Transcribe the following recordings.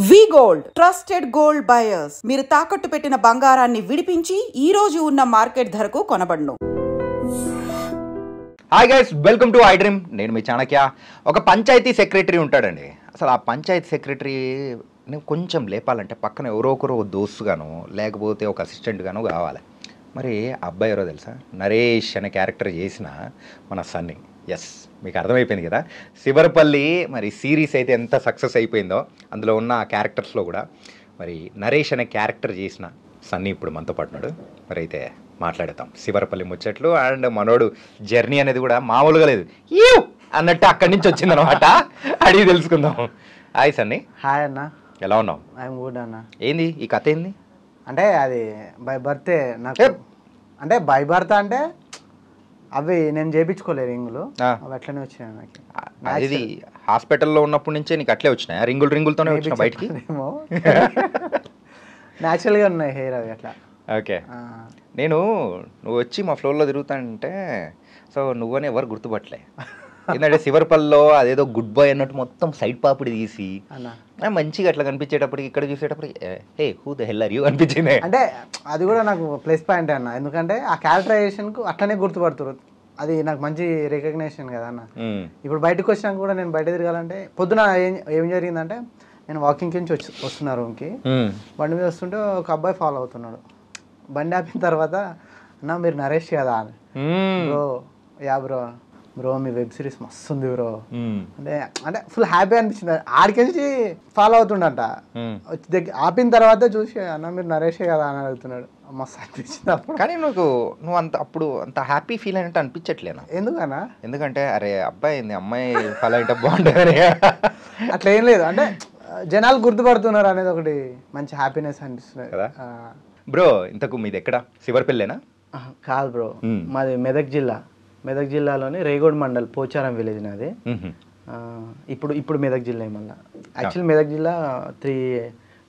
వి gold trusted gold buyers మీరు తాకట్టు పెట్టిన బంగారాన్ని విడిపించి ఈ రోజు ఉన్న మార్కెట్ ధరకు కొనబడును. Hi guys, welcome to I Dream. నేను మీ చాణక్య. ఒక పంచాయతీ సెక్రటరీ ఉంటాడండి. అసలు ఆ పంచాయతీ సెక్రటరీ కొంచెం లేపాలంటే పక్కన ఎవరో ఒకరు దోస్తుగాను లేకపోతే ఒక అసిస్టెంట్ గాను కావాలి. మరి అబ్బాయి ఎవరో తెలుసా? నరేష్ అనే క్యారెక్టర్ చేసిన మన సన్నీ. ఎస్, మీకు అర్థమైపోయింది కదా శివరపల్లి మరి సిరీస్ అయితే ఎంత సక్సెస్ అయిపోయిందో అందులో ఉన్న క్యారెక్టర్స్లో కూడా మరి నరేష్ అనే క్యారెక్టర్ చేసిన సన్నీ ఇప్పుడు మనతో పాటున్నాడు. మరి అయితే మాట్లాడతాం శివరపల్లి ముచ్చట్లు. అండ్ మనోడు జర్నీ అనేది కూడా మామూలుగా లేదు, యూ అన్నట్టు అక్కడి నుంచి వచ్చిందనమాట. అడిగి తెలుసుకుందాం. హాయ్ సన్నీ. హాయ్ అన్న, ఎలా ఉన్నావు? ఐఎమ్ గుడ్ అన్న. ఏంది ఈ కథ ఏంది? అంటే అది బై బర్తే నాకు, అంటే బై బర్త్ అంటే అవి నేను చేయించుకోలేదు రింగులు, అవి అట్లనే వచ్చినాయి నాకు. ఇది హాస్పిటల్లో ఉన్నప్పటి నుంచే నీకు అట్లే వచ్చినాయి? రింగులతోనే వచ్చిన బయటికి? ఏమో న్యాచురల్గా ఉన్నాయి హెయిర్ అవి అట్లా. ఓకే, నువ్వు వచ్చి మా ఫ్లోర్లో తిరుగుతానంటే సో నువ్వని ఎవరు గుర్తుపట్టలే. ఏంటంటే శివరపల్లిలో అదేదో గుడ్ బాయ్ అన్నట్టు మొత్తం సైడ్ పాపిడి తీసి మంచిగా అట్లా కనిపించేటప్పటికి ఇక్కడ చూసేటప్పటికి hey who the hell are you అనిపించింది. అంటే అది కూడా నాకు ప్లస్ పాయింట్ అన్న, ఎందుకంటే ఆ క్యారెక్టరైజేషన్కు అట్లనే గుర్తుపడుతున్నారు. అది నాకు మంచి రికగ్నేషన్ కదా అన్న. ఇప్పుడు బయటకు వచ్చినాక కూడా నేను బయట తిరగాలంటే పొద్దున ఏం జరిగిందంటే, నేను వాకింగ్కి నుంచి వస్తున్నా రూమ్కి, బండి మీద వస్తుంటే ఒక అబ్బాయి ఫాలో అవుతున్నాడు. బండి ఆపిన తర్వాత అన్న మీరు నరేష్ కదా అని. బ్రో యా బ్రో, బ్రో మీ వెబ్ సిరీస్ మస్తు ఉంది బ్రో అంటే అంటే ఫుల్ హ్యాపీ అనిపించింది. ఆడికించి ఫాలో అవుతుండట. దగ్గర ఆపిన తర్వాత చూసి అన్న మీరు నరేషే కదా అని అడుగుతున్నాడు. మస్తు అనిపించింది అప్పుడు. కానీ నువ్వు అప్పుడు అంత హ్యాపీ ఫీల్ అయినట్టు అనిపించట్లేనా? ఎందుకన్నా? ఎందుకంటే అరే అబ్బాయి అమ్మాయి ఫాలో అయితే బాగుంటుంది అట్లా ఏం లేదు, అంటే జనాలు గుర్తుపడుతున్నారు అనేది ఒకటి మంచి హ్యాపీనెస్ అనిపిస్తుంది కదా. బ్రో ఇంతకు మీది ఎక్కడ? శివరపల్లేనా? కాదు బ్రో, మాది మెదక్ జిల్లాలోని రేగోడ్ మండల్ పోచారం విలేజ్ నాది. ఇప్పుడు మెదక్ జిల్లా. మళ్ళీ యాక్చువల్లీ మెదక్ జిల్లా 3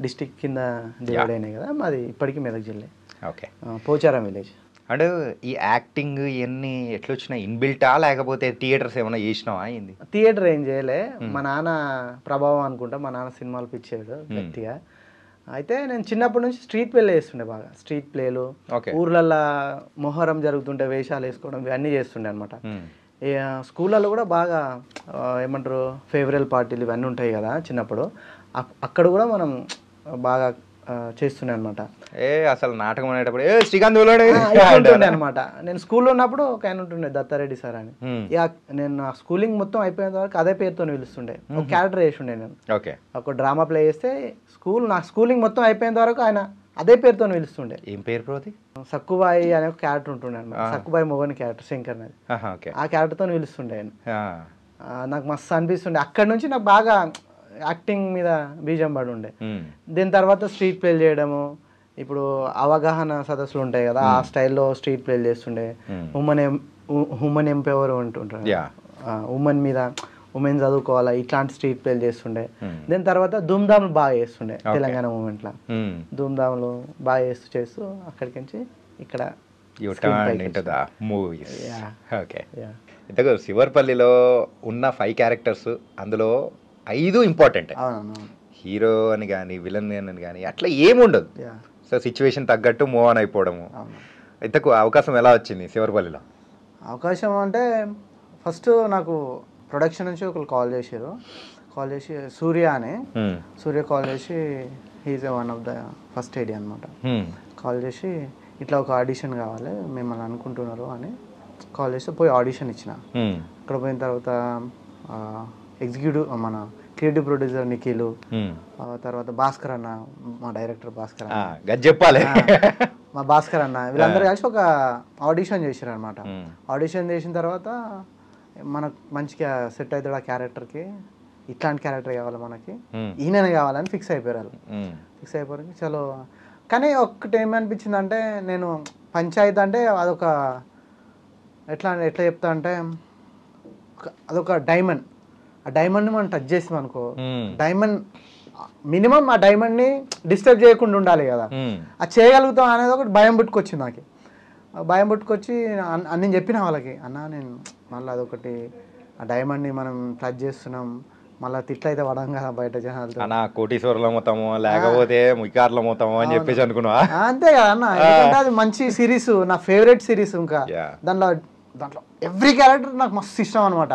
డిస్టిక్ కింద డివైడ్ అయినాయి కదా, మాది ఇప్పటికీ మెదక్ జిల్లా. Okay, Pocharam village. అంటే ఈ యాక్టింగ్ ఇవన్నీ ఎట్లా వచ్చినాయి? ఇన్బిల్టా లేకపోతే థియేటర్స్ ఏమైనా చేసినావా? అయింది థియేటర్ ఏం చేయలే, మా నాన్న ప్రభావం అనుకుంటా. మా నాన్న సినిమాలు పిచ్చాడు గట్టిగా. అయితే నేను చిన్నప్పటి నుంచి స్ట్రీట్ ప్లేలు వేస్తుండే, బాగా స్ట్రీట్ ప్లేలు, ఊర్లల్లో మొహరం జరుగుతుంటే వేషాలు వేసుకోవడం ఇవన్నీ చేస్తుండే అనమాట. స్కూళ్ళల్లో కూడా బాగా ఏమంటారు ఫేవరల్ పార్టీలు ఇవన్నీ ఉంటాయి కదా చిన్నప్పుడు, అక్కడ కూడా మనం బాగా చేస్తుండే అనమాట. అసలు నాటకం అనేటప్పుడు శ్రీకాంత్ ఉంటుండే అనమాట. నేను స్కూల్లో ఉన్నప్పుడు ఒక ఆయన ఉంటుండే దత్తారెడ్డి సార్ అని. నేను నా స్కూలింగ్ మొత్తం అయిపోయిన వరకు అదే పేరుతో పిలుస్తుండే. ఒక క్యారెక్టర్ వేస్తుండే నేను. ఒక డ్రామా ప్లే చేస్తే నా స్కూలింగ్ మొత్తం అయిపోయేంత వరకు ఆయన అదే పేరుతో పిలుస్తుండే. ఏం పేరు బ్రో అది? సక్కుబాయి అనే ఒక క్యారెక్టర్ ఉంటుండే అనమాట. సక్కుబాయి మొగని క్యారెక్టర్, శంకర్ నది. ఆ క్యారెక్టర్తో పిలుస్తుండే ఆయన. నాకు మస్తు అనిపిస్తుండే. అక్కడ నుంచి నాకు బాగా యాక్టింగ్ మీద బీజం పడి ఉండే. దీని తర్వాత స్ట్రీట్ ప్లేలు చేయడము, ఇప్పుడు అవగాహన సదస్సులు ఉంటాయి కదా, ఆ స్టైల్లో స్ట్రీట్ ప్లేలు చేస్తుండే. ఉమెన్ ఎంపవర్ అంటుంటారు, ఉమెన్ మీద ఉమెన్ చదువుకోవాలా, ఇట్లాంటి స్ట్రీట్ ప్లేలు చేస్తుండే. దీని తర్వాత ధూమ్ధాములు బాగా చేస్తుండే తెలంగాణ మూమెంట్లో. ధూమ్ధాములు బాగా చేస్తూ అక్కడికి నుంచి ఇక్కడ శివరపల్లిలో ఉన్న 5 క్యారెక్టర్స్, అందులో 5 ఇంపార్టెంట్. హీరో అని కానీ విలన్ అని కానీ అట్లా ఏముండదు. సో సిచ్యువేషన్ తగ్గట్టు మూవ్ ఆన్ అయిపోవడము. ఇంతకు అవకాశం ఎలా వచ్చింది శివరపల్లిలో? అవకాశం అంటే ఫస్ట్ నాకు ప్రొడక్షన్ నుంచి ఒకరు కాల్ చేసి సూర్య కాల్ చేసి he's one of the first ID అనమాట. కాల్ చేసి ఇట్లా ఒక ఆడిషన్ కావాలి మిమ్మల్ని అనుకుంటున్నారు అని కాల్ చేస్తే పోయి ఆడిషన్ ఇచ్చిన. అక్కడ పోయిన తర్వాత ఎగ్జిక్యూటివ్ మన క్రియేటివ్ ప్రొడ్యూసర్ నిఖిల్, తర్వాత భాస్కర్ అన్న, మా డైరెక్టర్ భాస్కర్ అన్న, చెప్పాలి మా భాస్కర్ అన్న, వీళ్ళందరూ కలిసి ఒక ఆడిషన్ చేశారు అనమాట. ఆడిషన్ చేసిన తర్వాత మనకు మంచిగా సెట్ అవుతాడు ఆ క్యారెక్టర్కి, ఇట్లాంటి క్యారెక్టర్ కావాలి మనకి, ఈయననే కావాలని ఫిక్స్ అయిపోయారు. ఫిక్స్ అయిపోయారు చలో. కానీ ఒక్కటి ఏమనిపించింది అంటే, నేను పంచాయతీ అంటే అదొక ఎట్లా చెప్తా అంటే అదొక డైమండ్. ఆ డైమండ్ని మనం టచ్ చేసాం అనుకో, డైమండ్ మినిమం ఆ డైమండ్ని డిస్టర్బ్ చేయకుండా ఉండాలి కదా, అది చేయగలుగుతాం అనేది ఒకటి భయం పుట్టుకొచ్చింది నాకు. భయం పుట్టుకొచ్చి నేను చెప్పిన వాళ్ళకి, అన్న నేను మళ్ళీ అదొకటి ఆ డైమండ్ని మనం టచ్ చేస్తున్నాం, మళ్ళీ తిట్లు అయితే పడం కదా బయట జనాలతో. అన్న కోటీశ్వరులు అమ్ముతాము లేకపోతే ముఖార్లు అమ్ముతాము అని చెప్పేసి అనుకున్నా. అంతే కదా అన్న, ఎందుకంటే అది మంచి సిరీస్, నా ఫేవరెట్ సిరీస్. ఇంకా దాంట్లో ఎవ్రీ క్యారెక్టర్ నాకు మస్తు ఇష్టం అనమాట.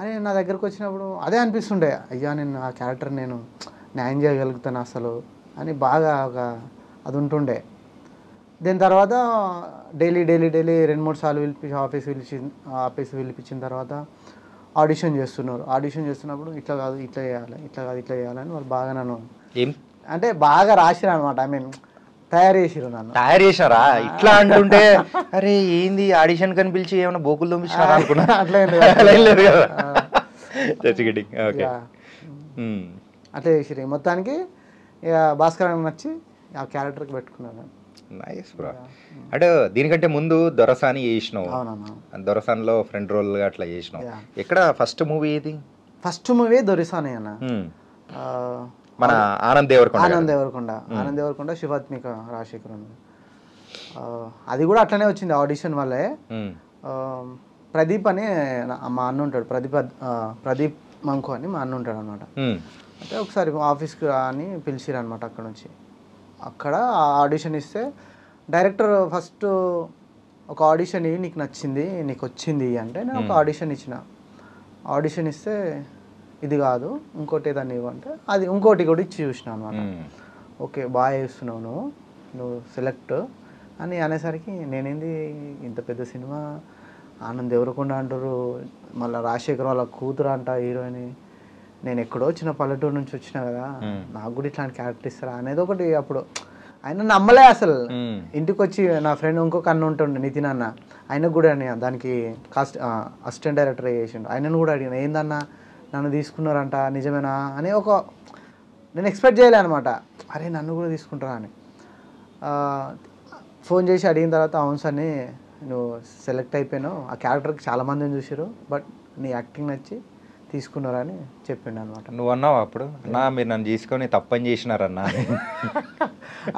అని నా దగ్గరకు వచ్చినప్పుడు అదే అనిపిస్తుండే, అయ్యా నేను ఆ క్యారెక్టర్ నేను న్యాయం చేయగలుగుతాను అసలు అని బాగా ఒక అది ఉంటుండే. దీని తర్వాత డైలీ 2-3 సార్లు ఆఫీస్ పిలిపించిన తర్వాత ఆడిషన్ చేస్తున్నారు. ఆడిషన్ చేస్తున్నప్పుడు ఇట్లా కాదు ఇట్లా చేయాలని వాళ్ళు బాగా నన్ను అంటే బాగా రాసిరు అనమాట. ఐ మీన్ తయారు చేసినారా ఇట్లా అంటుంటే అరే ఏంది ఆడిషన్ కని పిలిచి ఏమైనా బోకులు తోమించారా అనుకున్నా. అట్లా అట్లా చేసిరు. మొత్తానికి ఇక భాస్కర్ నచ్చి ఆ క్యారెక్టర్కి పెట్టుకున్నాను. Nice bro. అంటే దీనికంటే ముందు దొరసాని చేసినావు, దొరసానిలో ఫ్రంట్ రోల్ అట్లా చేసినావు. ఎక్కడ ఫస్ట్ మూవీ ఏది? ఫస్ట్ మూవీ దొరసాని అన్న, మన ఆనంద్ దేవరకొండ శివాత్మిక రాజశేఖర్. అది కూడా అట్లనే వచ్చింది ఆడిషన్ వల్లే. ప్రదీప్ అని మా అన్న ఉంటాడు, ప్రదీప్ మంకు అని మా అన్న ఉంటాడు అనమాట. అయితే ఒకసారి ఆఫీస్కి అని పిలిచిరు అనమాట. అక్కడ ఆడిషన్ ఇస్తే డైరెక్టర్ ఫస్ట్ ఒక ఆడిషన్ ఇవి నీకు నచ్చింది నీకు వచ్చింది అంటే నేను ఒక ఆడిషన్ ఇచ్చిన. ఆడిషన్ ఇస్తే ఇది కాదు ఇంకోటి ఏదన్నా ఇవ్వంటే అది ఇంకోటి కూడా ఇచ్చి చూసిన అనమాట. ఓకే బాగా చేస్తున్నావు నువ్వు సెలెక్ట్ అని అనేసరికి నేనేంది ఇంత పెద్ద సినిమా ఆనంద్ దేవరకొండ అంటారు, మళ్ళీ రాజశేఖర్ వాళ్ళ కూతురు అంట హీరోయిన్, నేను ఎక్కడో వచ్చిన పల్లెటూరు నుంచి వచ్చినా కదా నాకు కూడా ఇట్లాంటి క్యారెక్టర్ ఇస్తారా అనేది ఒకటి. అప్పుడు ఆయన నమ్మలే అసలు. ఇంటికి వచ్చి నా ఫ్రెండ్ ఇంకొక అన్న ఉంటుండే నితిన్ అన్న, ఆయనకు కూడా దానికి అసిస్టెంట్ డైరెక్టర్ చేసిండు. ఆయనను కూడా అడిగిన ఏందన్నా నన్ను తీసుకున్నారంట నిజమేనా అని నేను ఎక్స్పెక్ట్ చేయలే అనమాట. అరే నన్ను కూడా తీసుకుంటారా అని ఫోన్ చేసి అడిగిన తర్వాత అవును సార్ నువ్వు సెలెక్ట్ అయిపోయినావు, ఆ క్యారెక్టర్కి చాలామందిని చూసారు బట్ నీ యాక్టింగ్ నచ్చి తీసుకున్నారని చెప్పిండు అనమాట. నువ్వు అన్నావు అప్పుడు అన్నా మీరు నన్ను తీసుకొని తప్పని చేసినారన్నా?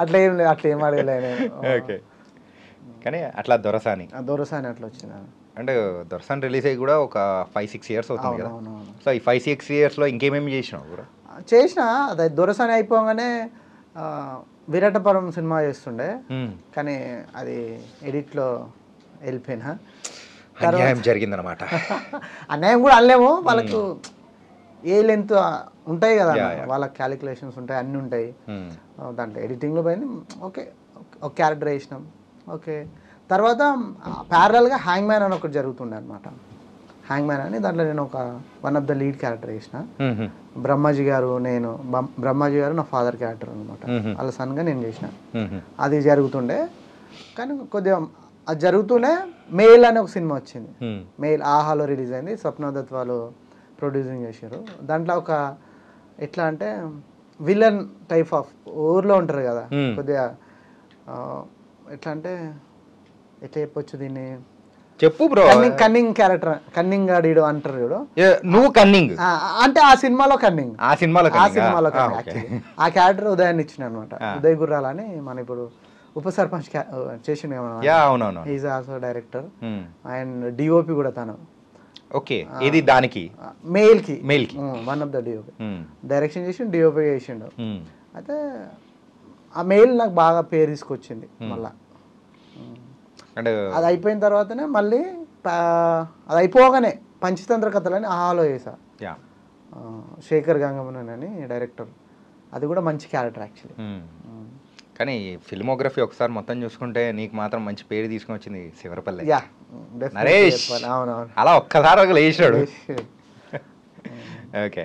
అట్లా ఏం లేదు, అట్లా ఏం అడగలే నేను. ఓకే, కానీ అట్లా దొరసాని అట్లా వచ్చింది. అంటే దొరసాని రిలీజ్ అయ్యి కూడా ఒక 5-6 years అవుతుంది కదా. సో ఈ 5-6 yearsలో ఇంకేమేమి చేసినావు కూడా? చేసిన అదే దొరసాని అయిపోగానే విరాటపురం సినిమా చేస్తుండే, కానీ అది ఎడిట్లో వెళ్ళిపోయినా. అన్యాయం జరిగిందనమాట. అన్యాయం కూడా అనలేము, వాళ్ళకు ఏ లెంత్ ఉంటాయి కదా, వాళ్ళ క్యాలిక్యులేషన్స్ ఉంటాయి, అన్నీ ఉంటాయి దాంట్లో. ఎడిటింగ్లో పోయింది ఓకే, ఒక క్యారెక్టర్ వేసినాం ఓకే. తర్వాత ప్యారలల్గా హ్యాంగ్ మ్యాన్ అని ఒకటి జరుగుతుండే అనమాట. హ్యాంగ్ మ్యాన్ అని దాంట్లో నేను ఒక one of the lead character వేసిన. బ్రహ్మాజీ గారు నా ఫాదర్ క్యారెక్టర్ అనమాట, వాళ్ళ సన్గా నేను చేసిన. అది జరుగుతుండే, కానీ కొద్దిగా అది జరుగుతూనే మెయిల్ అనే ఒక సినిమా వచ్చింది. మెయిల్ ఆహాలో రిలీజ్ అయింది, స్వప్న దత్ వాళ్ళు ప్రొడ్యూసింగ్ చేశారు. దాంట్లో ఒక ఎట్లా అంటే విలన్ టైప్ ఆఫ్ ఊర్లో ఉంటారు కదా, కొద్దిగా ఎట్లా అంటే ఎట్లా చెప్పొచ్చు దీన్ని, చెప్పు బ్రో. కన్నింగ్ క్యారెక్టర్, కన్నింగ్ గాడు అంటారు చూడు, నువ్వు కన్నింగ్ అంటే ఆ సినిమాలో కన్నింగ్, ఆ సినిమాలో ఆ క్యారెక్టర్ ఉదయాన్ని ఇచ్చిన అనమాట. ఉదయ్ గుర్రాల్ అని మన ఇప్పుడు ఉప సర్పంచ్ చేసిండు కదా, is also director and DOP కూడా తను. ఓకే, ఇది దానికి మెయిల్ కి one of the DOP direction చేసిండు, డిఓపి చేసిండు. అయితే ఆ మెయిల్ నాకు బాగా పేరు తీసుకొచ్చింది. మళ్ళా అది అయిపోయిన తర్వాతనే మళ్ళీ అది అయిపోగానే పంచతంత్ర కథలని ఆహాలో చేసా. శేఖర్ గంగమనన్ అని డైరెక్టర్, అది కూడా మంచి క్యారెక్టర్ యాక్చువల్లీ. కానీ ఫిల్మోగ్రఫీ ఒకసారి మొత్తం చూసుకుంటే నీకు మాత్రం మంచి పేరు తీసుకొని వచ్చింది శివరపల్లి. నరేష్ అలా ఒక్కసారి వేసాడు. ఓకే,